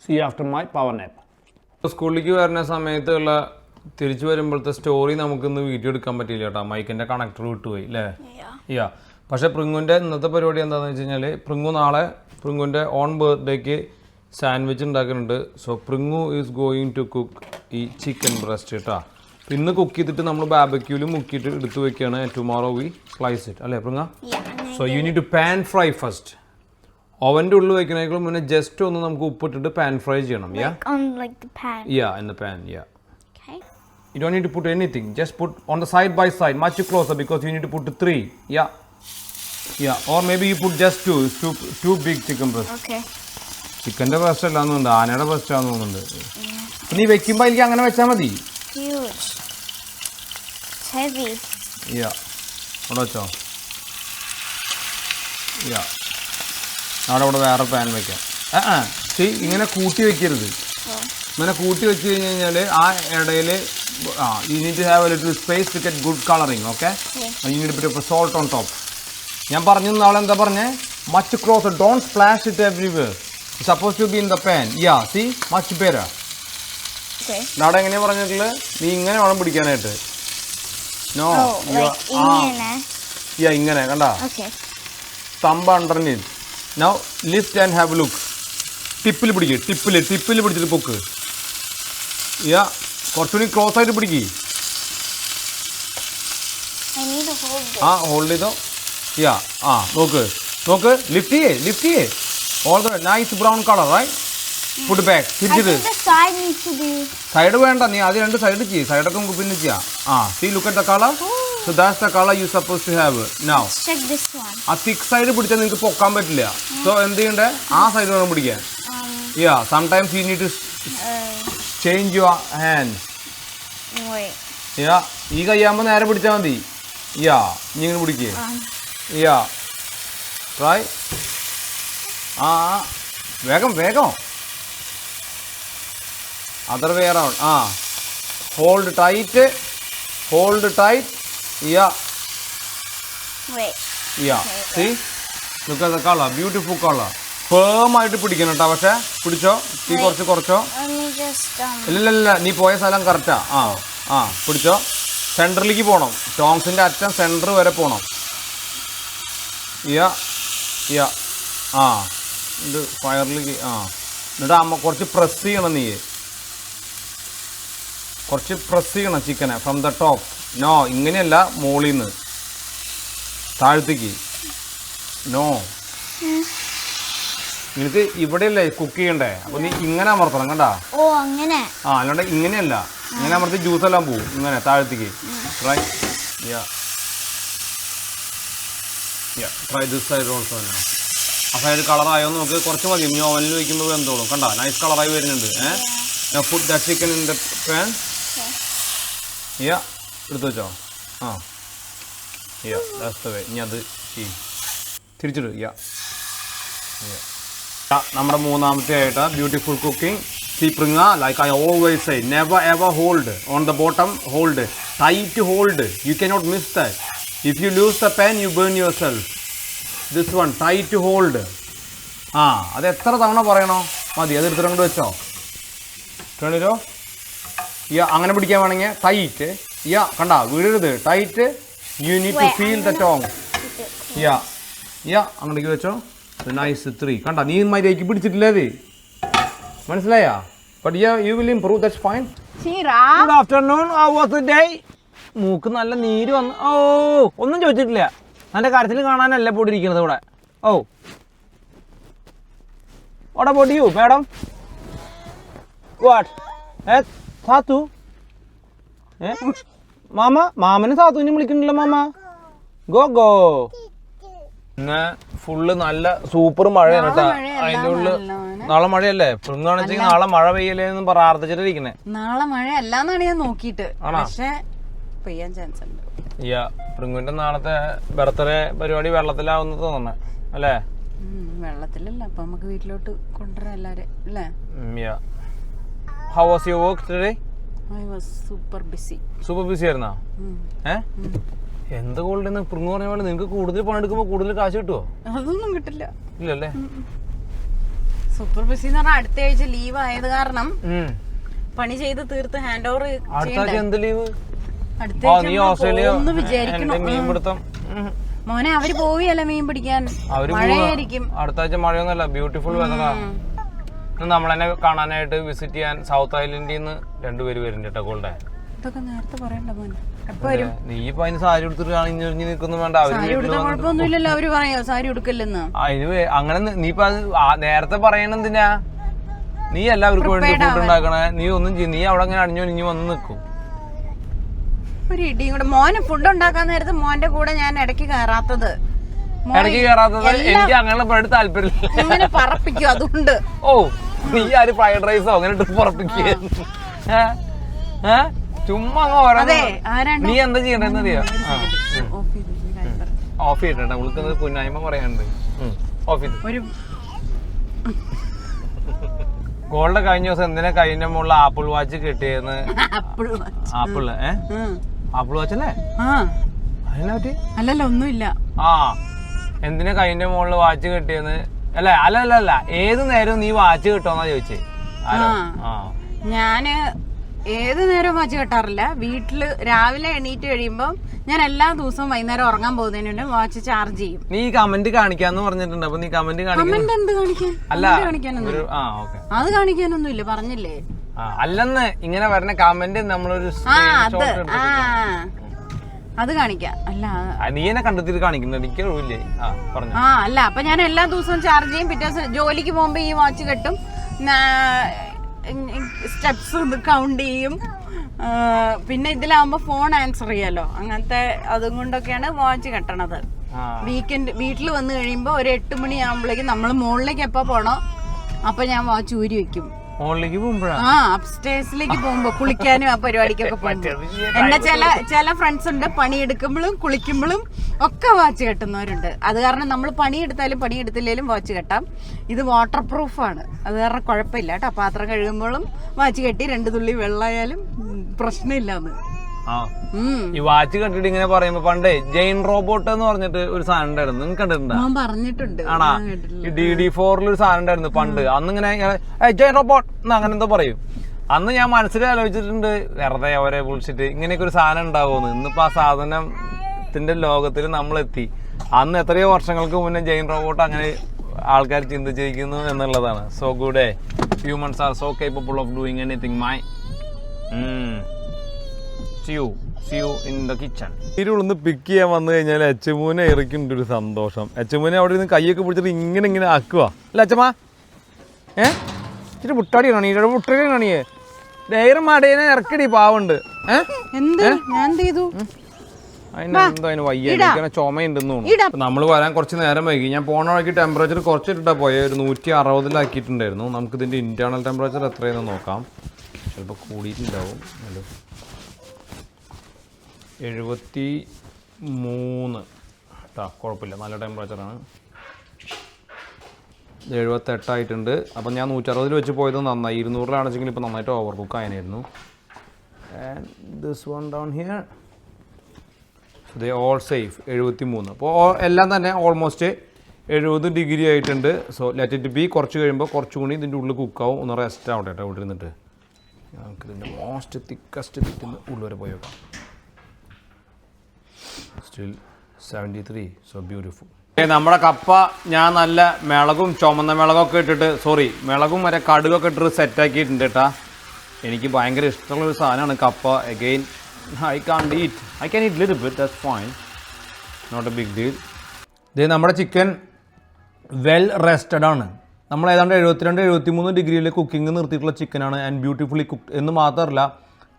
see after my power nap. സ്കൂളിലേക്ക് വരുന്ന സമയത്തുള്ള തിരിച്ചു വരുമ്പോഴത്തെ സ്റ്റോറി നമുക്കിന്ന് വീഡിയോ എടുക്കാൻ പറ്റിയില്ല കേട്ടോ. മൈക്കിൻ്റെ കണക്ടർ വിട്ടുപോയി അല്ലേ? യാ. പക്ഷേ പ്രിങ്ങുവിൻ്റെ ഇന്നത്തെ പരിപാടി എന്താണെന്ന് വെച്ച് കഴിഞ്ഞാൽ പ്രിങ്ങു നാളെ പ്രിങ്ങുവിൻ്റെ ഓൺ ബർത്ത്ഡേക്ക് സാൻഡ്വിച്ച് ഉണ്ടാക്കുന്നുണ്ട്. So Pringu is going to cook ഈ ചിക്കൻ ബ്രസ്റ്റ് കേട്ടോ. ഇന്ന് കുക്ക് ചെയ്തിട്ട് നമ്മൾ ബാർബക്യൂവിൽ മുക്കിയിട്ട് എടുത്ത് വെക്കുകയാണ്. ടുമോറോ വി സ്ലൈസ് ഇറ്റ് അല്ലേ പ്രിങ്ങ? So you need to pan fry first. ഓവൻ്റെ ഉള്ളിൽ വയ്ക്കണേക്കാളും മുന്നേ ജസ്റ്റ് ഒന്ന് നമുക്ക് ഉപ്പിട്ടിട്ട് പാൻ ഫ്രൈ ചെയ്യണം. യാ, in the pan. Yeah. Okay. You don't need to put anything. Just put on the side by side, much closer because you need to put 3. Yeah. Or maybe you put just 2. It's too big chicken breast. Okay. ചിക്കൻ്റെ breast അല്ലാന്ന് തോന്നുന്നുണ്ട്, ആനയുടെ breast ആണെന്ന് തോന്നുന്നുണ്ട്. നീ വെക്കുമ്പോൾ എനിക്ക് അങ്ങനെ വെച്ചാൽ മതി. Huge. It's heavy. അവിടെ വെച്ചോ. അവിടെ വേറെ പാൻ വെക്കാം. ഇങ്ങനെ കൂട്ടി വെക്കരുത്. ഇങ്ങനെ കൂട്ടി വെച്ച് കഴിഞ്ഞ് കഴിഞ്ഞാൽ ആ ഇടയിൽ you need to have a little space to get good coloring. Okay? You need a bit of a salt on top. ഞാൻ പറഞ്ഞു നാളെ എന്താ പറഞ്ഞേ? Much closer. Don't splash it everywhere. It's supposed to be in the pan. Yeah, see? Much better. Okay. നാളെ എങ്ങനെയാ പറഞ്ഞിട്ടുള്ളത്? നീ ഇങ്ങനെ വേണം പിടിക്കാനായിട്ട്. No. ഇങ്ങനെ കണ്ടാ? Okay. Thumb underneath. Now lift and have a look. ടിപ്പിൽ പിടിക്കുക. ടിപ്പിൽ പിടിച്ചിട്ട് പൊക്ക്. കുറച്ചുകൂടി ക്ലോസ് ആയിട്ട് പിടിക്കുക. I need to hold it. Hold ചെയ്തോ. യാ ആ നോക്ക് നോക്ക് ലിഫ്റ്റ് ചെയ്യേ all the nice brown colour right put back I തിരിച്ചിട്ട് think the side needs to be. Side വേണ്ട നീ ആദ്യം രണ്ട് സൈഡ് ചെയ്യ് സൈഡൊക്കെ നമുക്ക് പിന്നെ ചെയ്യാം ആ see look at the colour so that's the colour you suppose to have now Let's check this one. ആ തിക്ക് സൈഡ് പിടിച്ചാൽ നിങ്ങൾക്ക് പൊക്കാൻ പറ്റില്ല സോ എന്ത് ചെയ്യണ്ടേ ആ സൈഡ് വേണം പിടിക്കാൻ yeah sometimes you need to change your hand Wait. Yeah ഈ കയ്യാകുമ്പോൾ നേരെ പിടിച്ചാൽ മതി യാ നീ ഇങ്ങനെ പിടിക്കേ യാ ട്രൈ ആ വേഗം വേഗം അതർ വേ അറൗണ്ട് ആ hold tight yeah Wait. Yeah see look at the colour beautiful colour firm ആയിട്ട് പിടിക്കണം കേട്ടോ പക്ഷേ പിടിച്ചോ തീ കുറച്ചോ Let me just ഇല്ല നീ പോയ സ്ഥലം കറക്റ്റാ ആ പിടിച്ചോ സെൻറ്ററിലേക്ക് പോകണം ടോങ്സിൻ്റെ അറ്റം സെൻറ്റർ വരെ പോകണം യാ ആ ഇത് ഫയറിലേക്ക് എന്നിട്ട് അമ്മ കുറച്ച് പ്രസ് ചെയ്യണം നീ കുറച്ച് പ്രസ് ചെയ്യണം ചിക്കനെ ഫ്രം ദ ടോപ്പ് നോ ഇങ്ങനെയല്ല മോളിൽ നിന്ന് താഴത്തേക്ക് നോ നിനക്ക് ഇവിടെയല്ലേ കുക്ക് ചെയ്യണ്ടേ അപ്പോൾ നീ ഇങ്ങനെ അമർത്തണം കണ്ടാ Oh, അങ്ങനെ. അല്ലാണ്ട് ഇങ്ങനെയല്ല ഇങ്ങനെ അമർത്തി ജ്യൂസ് എല്ലാം പോവും ഇങ്ങനെ താഴത്തേക്ക് try try this side also ആ സൈഡ് കളറായോ നോക്ക് കുറച്ച് മതി ഇനി ഓവനിൽ വയ്ക്കുമ്പോൾ എന്തോളും കണ്ടാ നൈസ് കളറായി വരുന്നുണ്ട് food the chicken in the pan എടുത്തു വെച്ചോ ദാറ്റ്സ് ദ വേ ഇനി അത് തിരിച്ചിട്ട് നമ്മുടെ മൂന്നാമത്തെ ആയിട്ട് ബ്യൂട്ടിഫുൾ കുക്കിംഗ് സീപ്രിങ്ങ like I always say never ever hold on the bottom hold tight hold you cannot miss that if you lose the pan you burn yourself this one tight hold അത് എത്ര തവണ പറയണോ മതി അത് എടുത്തിട്ട് വെച്ചോ കേണിരോ അങ്ങനെ പിടിക്കാൻ വേണമെങ്കിൽ ടൈറ്റ് കണ്ടാ വീഴരുത് tight you need to feel the tong അങ്ങോട്ടേക്ക് വെച്ചോ നൈസ് 3 കണ്ടാ നീ മര്യാദയ്ക്ക് പിടിച്ചിട്ടില്ലേ അത് മനസ്സിലായാ but you will improve that's fine good afternoon how was the day മൂക്ക് നല്ല നീര് വന്നു ഒന്നും ചോദിച്ചിട്ടില്ല എൻ്റെ കരച്ചിൽ കാണാനല്ല പൊടിയിരിക്കുന്നത് ഇവിടെ What about you, madam? What? സാത്തു മാമനെ സാത്തുവിനെ വിളിക്കണില്ല മാമ ഗോ ഇന്ന് ഫുള്ള് നല്ല സൂപ്പർ മഴയാണ് കേട്ടാ അതിന്റെ ഉള്ളില് നാളെ മഴയല്ലേ പ്രിങ്ങാണെച്ചെങ്കിൽ നാളെ മഴ പെയ്യല്ലേ എന്ന് പ്രാർത്ഥിച്ചിട്ടിരിക്കണേ നാളെ മഴ അല്ലാന്നാണ് ഞാൻ നോക്കിയിട്ട് പക്ഷെ പെയ്യാൻ ചാൻസ് ഉണ്ട് പ്രിങ്ങുവിന്റെ നാളത്തെ ബർത്ത്ഡേ പരിപാടി വെള്ളത്തിലാവുന്ന തോന്നണേ അല്ലേ വെള്ളത്തിലല്ല അപ്പൊ നമുക്ക് വീട്ടിലോട്ട് കൊണ്ടുവരാം എല്ലാരും അല്ലേ How was your work today? I was super busy. Super busy ആയിരുന്നാ എന്ത് ഗോൾഡ് പ്രിങ്ങ് പറഞ്ഞ പോലെ നിനക്ക് കൂടുതൽ പണിയെടുക്കുമ്പോ കൂടുതൽ കാശ് കിട്ടുമോ അതൊന്നും കിട്ടില്ല ഇല്ലല്ലേ സൂപ്പർ ബിസി എന്ന് പറഞ്ഞാൽ അടുത്ത ആഴ്ച ലീവ് ആയത് കാരണം പണി ചെയ്ത് തീർത്ത് ഹാൻഡ് ഓവർ അടുത്ത ആഴ്ച എന്ത് ലീവ് അടുത്ത ആഴ്ച വിചാരിക്കണം മീൻപിടുത്തം മോനെ അവര് പോവുകയല്ല മീൻ പിടിക്കാൻ മഴയായിരിക്കും അടുത്ത ആഴ്ച മഴയൊന്നുമല്ല ബ്യൂട്ടിഫുൾ വെതറാ നമ്മളെന്നെ കാണാനായിട്ട് വിസിറ്റ് ചെയ്യാൻ സൗത്ത് ഐലൻഡിൽ നിന്ന് 2 പേര് വരുന്നുണ്ട് കേട്ടോ ഗോൾഡേ ഇതൊക്കെ നേരത്തെ പറയണ്ട മോനെ നീ ഇപ്പൊ അതിന് സാരി എടുത്തിട്ട് അണിഞ്ഞൊരിഞ്ഞ് നിൽക്കുന്നു വേണ്ട കുഴപ്പമൊന്നുമില്ലല്ലോ അവര് പറയാ സാരി എടുക്കല്ലെന്ന് അതിന് അങ്ങനെ നീ ഇപ്പൊ നേരത്തെ പറയണെന്തിനാ നീ എല്ലാവർക്കും വേണ്ടി ഫുഡ് ഉണ്ടാക്കണേ നീ ഒന്നും ചെയ്യും നീ അവിടെ അങ്ങനെ അണിഞ്ഞൊരിഞ്ഞ് വന്ന് നിൽക്കും ഒരു ഇടിയും കൂടെ മോന് ഫുഡ് ഉണ്ടാക്കാൻ നേരത്ത് മോന്റെ കൂടെ ഞാൻ ഇടയ്ക്ക് കയറാത്തത് എനിക്ക് അങ്ങനെ പഴയ താല്പര്യമില്ല ഇങ്ങനെ പറപ്പിക്കും അതുകൊണ്ട് നീ ആര് ഫ്രൈഡ് റൈസോ അങ്ങനെ ഇട്ട് പറപ്പിക്കുക ചുമ്മാ നീ എന്താ ചെയ്യണ്ടെന്ന് അറിയാം ഓഫ് ചെയ്തിട്ടുണ്ട് അവൾക്ക് കുന്നായ്മ പറയാനുണ്ട് ഓഫ് ചെയ്ത് ഗോൾഡ് കഴിഞ്ഞ ദിവസം എന്തിനാ കഴിഞ്ഞ മുകളിൽ ആപ്പിൾ വാച്ച് കിട്ടിയെന്ന് ആപ്പിള് ആപ്പിൾ വാച്ച് അല്ലേ അതിനെ പറ്റി അല്ലല്ല ഒന്നുമില്ല എന്തിനാ കൈന്റെ മുകളിൽ വാച്ച് കിട്ടിയെന്ന് അല്ല ഏത് നേരവും നീ വാച്ച് കിട്ടുമെന്നാ ചോദിച്ചേ ഞാന് ഏത് നേരവും വാച്ച് കെട്ടാറില്ല വീട്ടില് രാവിലെ എണീറ്റ് കഴിയുമ്പോ ഞാൻ എല്ലാ ദിവസവും വൈകുന്നേരം ഉറങ്ങാൻ പോകുന്നതിന് മുന്നേ വാച്ച് ചാർജ് ചെയ്യും നീ കമന്റ് കാണിക്കാന്ന് പറഞ്ഞിട്ടുണ്ട് അപ്പൊ നീ കമന്റ് എന്ത് കാണിക്കാൻ അത് കാണിക്കാനൊന്നും ഇല്ല പറഞ്ഞില്ലേ അല്ലെന്ന് ഇങ്ങനെ വരണ കമന്റ് നമ്മളൊരു അത് കാണിക്കാം. അല്ല നീ എന്നെ കണ്ടെത്തിട്ട് കാണിക്കുന്നത് എനിക്ക് അറിവില്ലേ? പറഞ്ഞു. അല്ല അപ്പൊ ഞാൻ എല്ലാ ദിവസവും ചാർജ് ചെയ്യും. പിറ്റേ ദിവസം ജോലിക്ക് പോകുമ്പോ ഈ വാച്ച് കെട്ടും, സ്റ്റെപ്സ് കൗണ്ട് ചെയ്യും. പിന്നെ ഇതിലാവുമ്പോ ഫോൺ ആൻസർ ചെയ്യാലോ, അങ്ങനത്തെ അതും കൊണ്ടൊക്കെയാണ് വാച്ച് കെട്ടണത്. വീട്ടിൽ വന്നു കഴിയുമ്പോ ഒരു 8 മണി ആകുമ്പോഴേക്കും നമ്മള് മുകളിലേക്ക് എപ്പോ പോണോ അപ്പൊ ഞാൻ വാച്ച് ഊരി വെക്കും. അപ്സ്റ്റേഴ്സിലേക്ക് പോകുമ്പോ കുളിക്കാനും ആ പരിപാടിക്കൊക്കെ പോകുമ്പോ എന്റെ ചില ഫ്രണ്ട്സ് ഉണ്ട് പണിയെടുക്കുമ്പോഴും കുളിക്കുമ്പോഴും ഒക്കെ വാച്ച് കെട്ടുന്നവരുണ്ട്. അത് കാരണം നമ്മൾ പണിയെടുത്താലും പണിയെടുത്തില്ലേലും വാച്ച് കെട്ടാം. ഇത് വാട്ടർ പ്രൂഫാണ്, അത് കാരണം കുഴപ്പമില്ല കേട്ടോ. പാത്രം കഴുകുമ്പോഴും വാച്ച് കെട്ടി 2 തുള്ളി വെള്ളമായാലും പ്രശ്നമില്ലാന്ന്. ഈ വാച്ച് കെട്ടിട്ട് ഇങ്ങനെ പറയുമ്പോ പണ്ടേ ജെയിൻ റോബോട്ട് എന്ന് പറഞ്ഞിട്ട് ഒരു സാധനം ഉണ്ടായിരുന്നു, നിങ്ങൾക്ക് കണ്ടിട്ടുണ്ടോ? പറഞ്ഞിട്ടുണ്ട്. ആണാ, ഈ DD4 ഒരു സാധനം ഉണ്ടായിരുന്നു പണ്ട്. അന്ന് ഇങ്ങനെ ജെയിൻ റോബോട്ട് എന്ന് അങ്ങനെ എന്തോ പറയും. അന്ന് ഞാൻ മനസ്സിൽ ആലോചിച്ചിട്ടുണ്ട്, വെറുതെ അവരെ വിളിച്ചിട്ട് ഇങ്ങനെയൊക്കെ ഒരു സാധനം ഉണ്ടാവുമെന്ന്. ഇന്നിപ്പോ ആ സാധനത്തിന്റെ ലോകത്തിൽ നമ്മളെത്തി. അന്ന് എത്രയോ വർഷങ്ങൾക്ക് മുന്നേ ജെയിൻ റോബോട്ട് അങ്ങനെ ആൾക്കാർ ചിന്തിച്ചിരിക്കുന്നു എന്നുള്ളതാണ്. So good. Humans are so capable of doing anything. See you in the kitchen. ഇതിലൊന്ന് പിക്ക് ചെയ്യാൻ വന്നു കഴിഞ്ഞാൽ അച്ഛമ്മൂനെ ഇറക്കിണ്ട് ഒരു സന്തോഷം. അച്ഛമ്മൂനെ അവിടെ നിന്ന് കൈയൊക്കെ പിടിച്ചിട്ട് ഇങ്ങനെ ആക്കുക അല്ല അച്ഛമ്മ? ഇച്ചിരി മുട്ടാടി കാണി, മുട്ടാടി കാണിയേ. ഡയറും മടേനെ ഇറക്കടി പാവുണ്ട്. അതിന് വയ്യ, ചുമയുണ്ടെന്ന് തോന്നുന്നു. നമ്മൾ വരാൻ കുറച്ച് നേരം വൈകി. ഞാൻ പോണ വഴിക്ക് ടെമ്പറേച്ചർ കുറച്ചിട്ടാ പോയ, ഒരു 160 നമുക്ക് ഇതിന്റെ ഇന്റേണൽ ടെമ്പറേച്ചർ എത്രയെന്ന് നോക്കാം. ചിലപ്പോൾ കൂടിയിട്ടുണ്ടാവും. 73 കേട്ടോ, കുഴപ്പമില്ല, നല്ല ടെമ്പറേച്ചറാണ്. 78 ആയിട്ടുണ്ട്. അപ്പം ഞാൻ 160 വെച്ച് പോയത് നന്നായി. 200-ലാണെച്ചെങ്കിൽ ഇപ്പോൾ നന്നായിട്ട് ഓവർ കുക്ക് ആയിരുന്നു. And this one down here they all safe. 73. അപ്പോൾ എല്ലാം തന്നെ ഓൾമോസ്റ്റ് 70 ഡിഗ്രി ആയിട്ടുണ്ട്. So let it be. കുറച്ച് കഴിയുമ്പോൾ കുറച്ചുകൂടി ഇതിൻ്റെ ഉള്ളിൽ കുക്കാവും. ഒന്ന് റെസ്റ്റ് ആവട്ടെ കേട്ടോ ഇവിടെ ഇരുന്നിട്ട്. നമുക്ക് ഇതിൻ്റെ മോസ്റ്റ് തിക്കസ്റ്റ് ബിറ്റിൻ്റെ ഉള്ളിൽ വരെ പോയി വെക്കാം. സ്റ്റിൽ 73. So beautiful. നമ്മുടെ കപ്പ ഞാൻ നല്ല മിളകും ചുമന്ന മിളകൊക്കെ ഇട്ടിട്ട്, മിളകും വരെ കടുകൊക്കെ ഇട്ടിട്ട് സെറ്റാക്കിയിട്ടുണ്ട് കേട്ടാ. എനിക്ക് ഭയങ്കര ഇഷ്ടമുള്ളൊരു സാധനമാണ് കപ്പ. Again I can eat little bit, that's fine, not a big deal. ഇത് നമ്മുടെ ചിക്കൻ വെൽ റെസ്റ്റഡ് ആണ്. നമ്മൾ ഏതാണ്ട് 72-73 ഡിഗ്രിയിൽ കുക്കിംഗ് നിർത്തിയിട്ടുള്ള ചിക്കനാണ്. ആൻഡ് ബ്യൂട്ടിഫുള്ളി കുക്ക്ഡ് എന്ന് മാത്രമല്ല,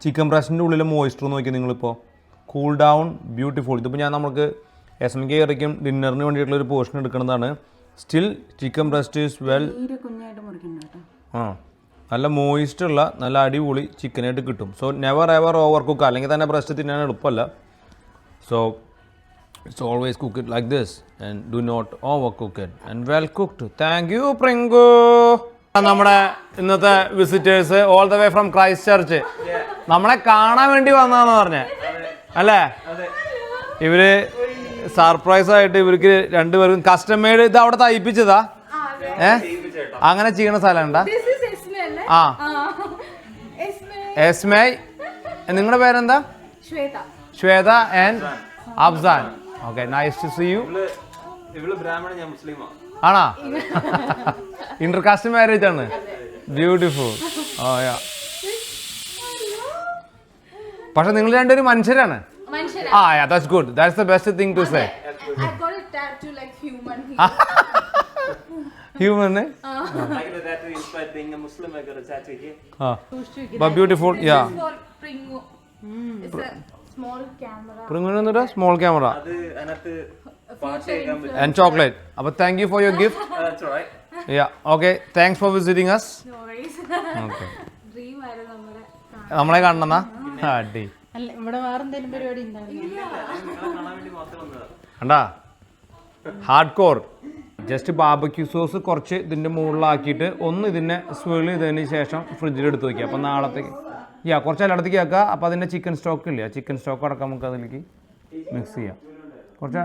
ചിക്കൻ ബ്രസ്റ്റിൻ്റെ ഉള്ളിലെ മോയ്സ്ചർ നോക്കി നിങ്ങളിപ്പോൾ. Cool down, beautiful. ഇതിപ്പോൾ ഞാൻ നമുക്ക് SMK ഇറക്കും ഡിന്നറിന് വേണ്ടിയിട്ടുള്ള ഒരു പോർഷൻ എടുക്കുന്നതാണ്. Still chicken breast is well, നല്ല മോയിസ്റ്റ് ഉള്ള നല്ല അടിപൊളി ചിക്കനായിട്ട് കിട്ടും. So never ever over cook. അല്ലെങ്കിൽ തന്നെ ബ്രസ്റ്റ് തിന്നാൻ എളുപ്പമല്ല. So it's always cook it like this and do not over cook it and well cooked. Thank you Prinku. നമ്മുടെ ഇന്നത്തെ visitors all the way from Christchurch നമ്മളെ കാണാൻ വേണ്ടി വന്നതെന്ന് പറഞ്ഞേ അല്ലേ? ഇവര് സർപ്രൈസ് ആയിട്ട് ഇവർക്ക് 2 പേർക്കും കസ്റ്റം മെയ്ഡ് ഇത് അവിടെ തയ്പ്പിച്ചതാ. അങ്ങനെ ചെയ്യണ സ്ഥലം ഉണ്ടാ? എസ്മേ. നിങ്ങളുടെ പേരെന്താ? Shweta and Afsan. Okay, nice to see you. ആണോ? ഇന്റർകാസ്റ്റ് മാരേജ് ആണ്. ബ്യൂട്ടിഫുൾ. Oh yeah. പക്ഷെ നിങ്ങൾ 2 പേരും മനുഷ്യരാണ്. Yeah, that's good. That's the best thing to say. I got a tattoo like human. Human, eh? I got a tattoo inspired being a Muslim. I got a tattoo here. But beautiful, yeah. This is for Pringu. It's a small camera. Pringu is small camera. And chocolate. But thank you for your gift. That's alright. Yeah, okay. Thanks for visiting us. No worries. Okay. Dream ആയിരുന്നു നമ്മുടെ. നമ്മളെ കാണണമെന്നാ? അടി. അല്ല, ഇവിടെ വേറെന്തെങ്കിലും പരിപാടി ഉണ്ടാവില്ല. കണ്ടാ, hard core. Just barbecue sauce കുറച്ച് ഇതിൻ്റെ മുകളിലാക്കിയിട്ട് ഒന്ന് ഇതിനെ സ്വിൽ ചെയ്തതിന് ശേഷം ഫ്രിഡ്ജിലെടുത്ത് വയ്ക്കുക. അപ്പം നാളത്തേക്ക് കുറച്ച് എല്ലായിടത്തേക്ക് ആക്കുക. അപ്പോൾ അതിൻ്റെ ചിക്കൻ സ്റ്റോക്ക് ഇല്ല, ചിക്കൻ സ്റ്റോക്ക് അടക്കം നമുക്ക് അതിലേക്ക് മിക്സ് ചെയ്യാം. കുറച്ച്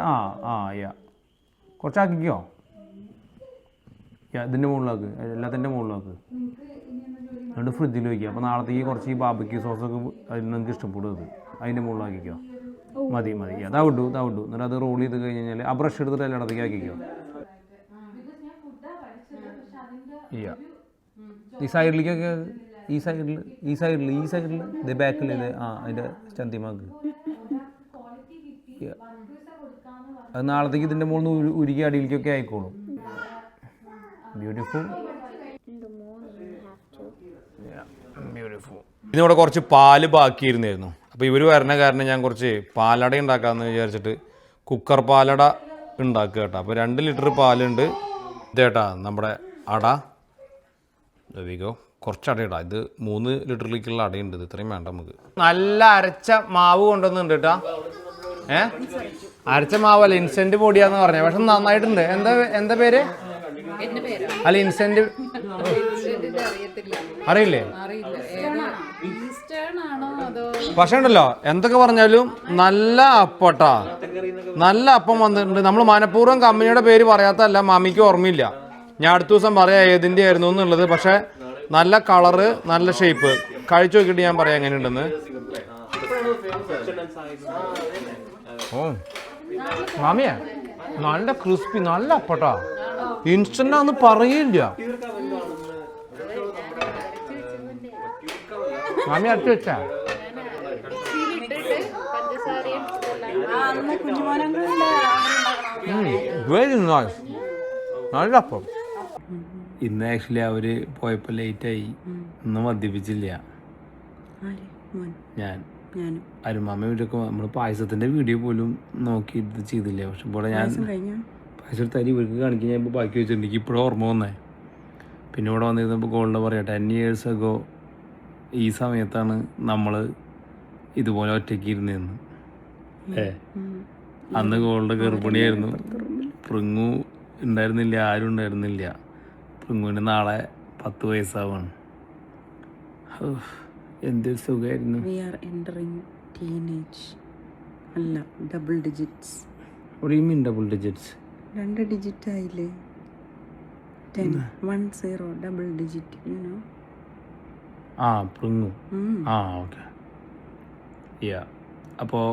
കുറച്ചാക്കിക്കോ. ഇതിൻ്റെ മുകളിലാക്ക്, എല്ലാത്തിൻ്റെ മുകളിലാക്ക്, എന്നിട്ട് ഫ്രിഡ്ജിൽ വയ്ക്കുക. അപ്പോൾ നാളത്തേക്ക് കുറച്ച് ഈ ബാർബക്യൂ സോസൊക്കെ അതിന് നിങ്ങൾക്ക് ഇഷ്ടപ്പെടും. അതിൻ്റെ മുകളിലാക്കിക്കോ. മതി. അതാ വിട്ടു. എന്നിട്ട് അത് റോൾ ചെയ്ത് കഴിഞ്ഞ് കഴിഞ്ഞാൽ ആ ബ്രഷ് എടുത്തിട്ട് എല്ലായിടത്തേക്ക് ആക്കിക്കോ. ഈ സൈഡിലേക്കൊക്കെ, ഈ സൈഡിൽ ഇത് ബാക്കിൽ ഇത് അതിൻ്റെ ചന്തിമാക്ക് അത് നാളത്തേക്ക് ഇതിൻ്റെ മുകളിൽ നിന്ന് ഉരുക്കി അടിയിലേക്കൊക്കെ ആയിക്കോളും. ബ്യൂട്ടിഫുൾ. ഇതിനോടെ കുറച്ച് പാല് ബാക്കിയിരുന്നായിരുന്നു. അപ്പോൾ ഇവർ വരണ കാരണം ഞാൻ കുറച്ച് പാലട ഉണ്ടാക്കാമെന്ന് വിചാരിച്ചിട്ട് കുക്കർ പാലട ഉണ്ടാക്കുക കേട്ടോ. അപ്പോൾ 2 ലിറ്റർ പാലുണ്ട്. ഇതേട്ടാ നമ്മുടെ അട. ദവികോ കുറച്ച് അട ഇടാം. ഇത് 3 ലിറ്ററിലേക്കുള്ള അടയുണ്ട്. ഇത് ഇത്രയും വേണ്ട നമുക്ക്. നല്ല അരച്ച മാവ് കൊണ്ടുവന്നുണ്ട് കേട്ടാ. അരച്ച മാവല്ല, ഇൻസ്റ്റന്റ് പൊടിയാന്ന് പറഞ്ഞത്. പക്ഷെ നന്നായിട്ടുണ്ട്. എന്താ പേര്? അല്ല ഇൻസ്റ്റന്റ് അറിയില്ലേ? പക്ഷെ ഉണ്ടല്ലോ എന്തൊക്കെ പറഞ്ഞാലും നല്ല അപ്പട്ടാ, നല്ല അപ്പം വന്നിട്ടുണ്ട്. നമ്മൾ മനഃപൂർവ്വം കമ്പനിയുടെ പേര് പറയാത്തല്ല, മാമിക്ക് ഓർമ്മയില്ല. ഞാൻ അടുത്ത ദിവസം പറയാം ഏതിൻ്റെ ആയിരുന്നു എന്നുള്ളത്. പക്ഷെ നല്ല കളറ്, നല്ല ഷേപ്പ്. കഴിച്ചു നോക്കിയിട്ട് ഞാൻ പറയാം എങ്ങനെയുണ്ടെന്ന്. ഓ മാമിയെ നല്ല ക്രിസ്പി, നല്ല അപ്പട്ടാ. ഇൻസ്റ്റന്റ് ആന്ന് പറയില്ല. മാമി അരച്ചു വെച്ചാ വെരി നൈസ്, നല്ല അപ്പം. ഇന്ന് ആക്ച്വലി അവര് പോയപ്പോ ലേറ്റായി. ഇന്ന് മദ്യപിച്ചില്ല ഞാൻ. അരുമാമ ഇവരൊക്കെ നമ്മൾ പായസത്തിന്റെ വീഡിയോ പോലും നോക്കി ഇത് ചെയ്തില്ല. പക്ഷെ ഇവിടെ ഞാൻ പായസം തരി ഇവർക്ക് കാണിക്കാൻ ഞാൻ ഇപ്പോൾ ബാക്കി വെച്ചിട്ടുണ്ട്. എനിക്ക് ഇപ്പോഴും ഓർമ്മ വന്നേ. പിന്നെ ഇവിടെ വന്നിരുന്നപ്പോൾ ഗോൾഡ് പറയാം 10 years ago ഈ സമയത്താണ് നമ്മൾ ഇതുപോലെ ഒറ്റയ്ക്ക് ഇരുന്നതെന്ന്. അന്ന് ഗോൾഡ് ഗർഭിണിയായിരുന്നു. പ്രിങ്ങു ഉണ്ടായിരുന്നില്ല, ആരും ഉണ്ടായിരുന്നില്ല. പ്രിങ്ങുവിന് നാളെ 10 വയസ്സാവാണ്. എന്തൊരു സുഖമായിരുന്നു. Double digits. What do you mean double digits? 2 digit ആയില്ലേ? 10 1 0 double digit, you know. Pringu. Okay. Yeah. അപ്പോൾ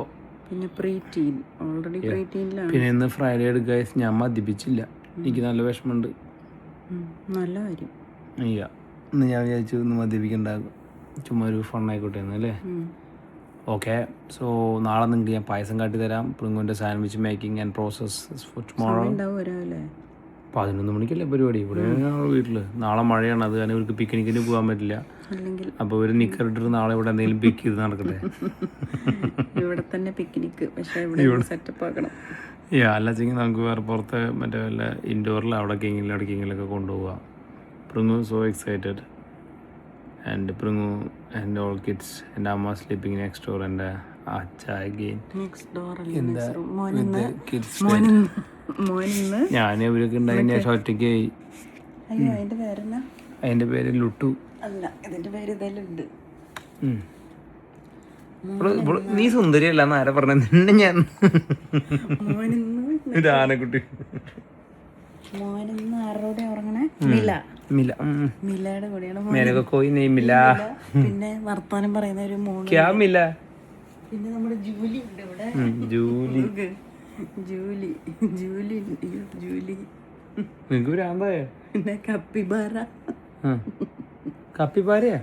പിന്നെ പ്രീടീൻ, ഓൾറെഡി പ്രീടീനിലാണ്. പിന്നെ ഇന്ന് ഫ്രൈഡേ ഗൈസ് ഞാൻ മദ്യപിച്ചില്ല. എനിക്ക് നല്ല വിഷമമുണ്ട്. നല്ല കാര്യം. യാ. ഇന്ന് ഞാൻ വിചാരിച്ചു ഇന്ന് മദ്യപിക്കണ്ടാകും, ചുമ്മാ ഒരു ഫണ്ണായിക്കോട്ടെ എന്നല്ലേ. ഓക്കെ. സോ നാളെ നിങ്ങൾക്ക് ഞാൻ പായസം കാട്ടി തരാം. പ്രിങ്ങുവിൻ്റെ sandwich making and process for tomorrow. 11 മണിക്കല്ലേ പരിപാടി. ഇവിടെ വീട്ടിൽ നാളെ മഴയാണ്, അത് കാരണം ഇവർക്ക് പിക്നിക്കിന് പോകാൻ പറ്റില്ല. അപ്പോൾ ഒരു നിക്കറിട്ട് നാളെ ഇവിടെ എന്തെങ്കിലും പിക്ക് ചെയ്ത് നടക്കട്ടെ. ഇവിടെ തന്നെ പിക്നിക്ക്, പക്ഷേ ഇവിടെ സെറ്റപ്പ് ആക്കണം. അല്ലെച്ചെങ്കിൽ നമുക്ക് വേറെ പുറത്ത് മറ്റേ വല്ല ഇൻഡോറിൽ അവിടേക്കെങ്കിലൊക്കെ കൊണ്ടുപോകാം. Pringu so excited. And Prungu and all kids and Amma sleeping next door and Acha again next door in the morning with the kids morning ഞാൻ ഇവരൊക്കെ ഉണ്ടായി ഒറ്റയ്ക്ക്. അയ്യോ അതിന്റെ പേരെന്നാ? അതിന്റെ പേര് ലുട്ടു അല്ല, ഇതിന്റെ പേര് ഇതെല്ലുണ്ട്. നീ സുന്ദരിയല്ല എന്ന് ആരാ പറഞ്ഞത്? നിന്നെ ഞാൻ ഇത് ആനക്കുട്ടി. മോനെന്ന് ആരോടെ ഉറങ്ങണേ? മില. മിലയുടെ കൂടെയാണ്. പിന്നെ വർത്താനം പറയുന്ന ഒരു മോന്. പിന്നെ നമ്മുടെ ജൂലി ഉണ്ട് ഇവിടെ. ജൂലി പിന്നെ കപ്പിബാര. കപ്പിബാരയാ?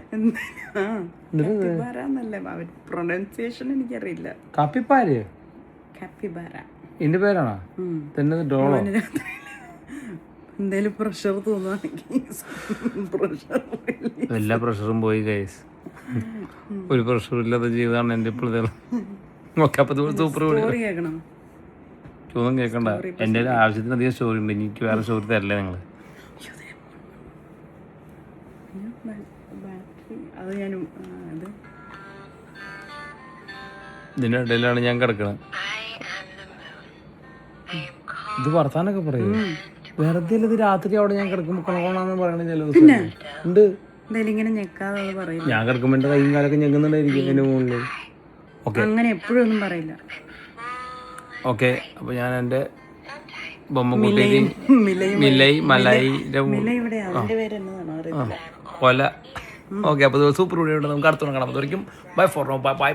കപ്പിബാരന്നല്ലേ പ്രൊനൗൺസിയേഷൻ എനിക്കറിയില്ല. കപ്പിബാരയോ? കപ്പിബാര എന്റെ പേരാണോ? തന്നെ ഡോളോ? എന്തേലും പ്രഷർ തോന്നുവാണെങ്കിൽ എല്ലാ പ്രഷറും പോയി ഗൈസ്. ഒരു പ്രഷറും ഇല്ലാത്ത ജീവിതമാണ് എൻ്റെ ഇപ്പോഴത്തെ. സൂപ്പർ കേൾക്കണം. ചോദ്യം കേൾക്കണ്ട. എൻ്റെ ആവശ്യത്തിനധികം സ്റ്റോറി ഉണ്ട്. എനിക്ക് വേറെ സ്റ്റോറി തരല്ലേ നിങ്ങൾ? ഇതിൻ്റെ ഇടയിലാണ് ഞാൻ കിടക്കണത്. ഇത് വർത്താനൊക്കെ പറയും. വെറുതെ ഇത് രാത്രി അവിടെ ഞാൻ കിടക്കുമ്പോൾ കൊണകൊണാന്ന് പറയണ ചില ദിവസം ഉണ്ട്. ഞാൻ കിടക്കുമ്പോൾ എൻ്റെ കൈയും കാലൊക്കെ ഞെക്കുന്നുണ്ടായിരിക്കും എൻ്റെ മുകളിൽ. ഓക്കെ, അങ്ങനെ എപ്പോഴും ഒന്നും പറയില്ല. ഓക്കെ. അപ്പോൾ ഞാൻ എൻ്റെ ബൊമ്മക്കുട്ടിയും മലായിയുടെ കൊല. ഓക്കെ, അപ്പോൾ സൂപ്പർ വീഡിയോ നമുക്ക് അടുത്തോളം കാണാം. അതുവരെയും bye for now, bye by.